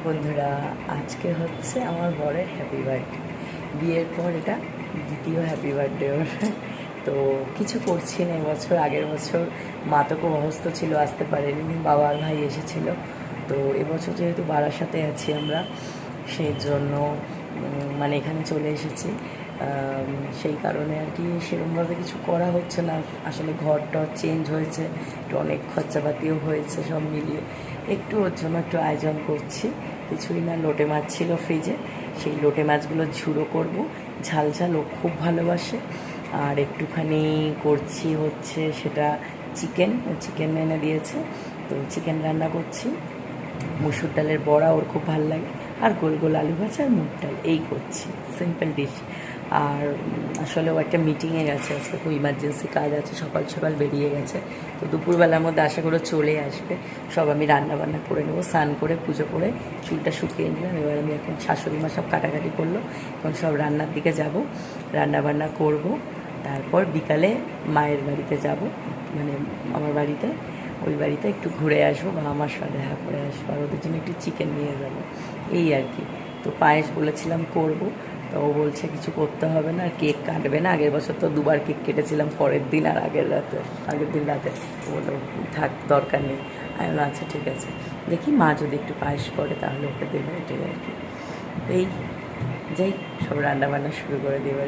বন্ধুরা, আজকে হচ্ছে আমার বরের হ্যাপি বার্থডে। বিয়ের পর এটা দ্বিতীয় হ্যাপি বার্থডে ওর। তো কিছু করছি না এবছর। আগের বছর মা তো খুব অসুস্থ ছিল, আসতে পারেনি, বাবা আর ভাই এসেছিলো। তো এবছর যেহেতু বারাসাতে আছি আমরা, সেই জন্য মানে এখানে চলে এসেছি। সেই কারণে আর কি সেরকমভাবে কিছু করা হচ্ছে না। আসলে ঘরটা চেঞ্জ হয়েছে, একটু অনেক খরচাপাতিও হয়েছে, সব মিলিয়ে একটু ওর জন্য একটু আয়োজন করছি। কিছুই না, লোটে মাছ ছিল ফ্রিজে, সেই লোটে মাছগুলো ঝুড়ো করব। ঝাল ঝাল ও খুব ভালোবাসে। আর একটুখানি করছি হচ্ছে সেটা চিকেন এনে দিয়েছে, তো চিকেন রান্না করছি। মুসুর ডালের বড়া ওর খুব ভালো লাগে, আর গোল গোল আলু ভাজা আর মুগ ডাল, এই করছি সিম্পল ডিশ। আর আসলে ও একটা মিটিংয়ে গেছে আজকে, খুব ইমার্জেন্সি কাজ আছে, সকাল সকাল বেরিয়ে গেছে। তো দুপুরবেলার মধ্যে আশা করে চলে আসবে। সব আমি রান্না বান্না করে নেবো, স্নান করে পুজো করে চুলটা শুকিয়ে নিলাম। এবার আমি এখন শাশুড়ি মা সব কাটাকাটি করলো, এখন সব রান্নার দিকে যাব, রান্না বান্না করব। তারপর বিকালে মায়ের বাড়িতে যাব, মানে আমার বাড়িতে, ওই বাড়িতে একটু ঘুরে আসবো, বা আমার সাথে দেখা করে আসবো, আর ওদের জন্য একটু চিকেন নিয়ে যাবো, এই আর কি। তো পায়েস বলেছিলাম করব, তো ও বলছে কিছু করতে হবে না, আর কেক কাটবে না। আগের বছর তো দুবার কেক কেটেছিলাম, পরের দিন আর আগের দিন রাতে। ও বললো থাক, দরকার নেই। আমি বললাম আচ্ছা ঠিক আছে, দেখি মা যদি একটু পায়েস করে তাহলে ওকে দেবে, এটাই আর কি। এই যাই, সব রান্না বান্না শুরু করে দেবে।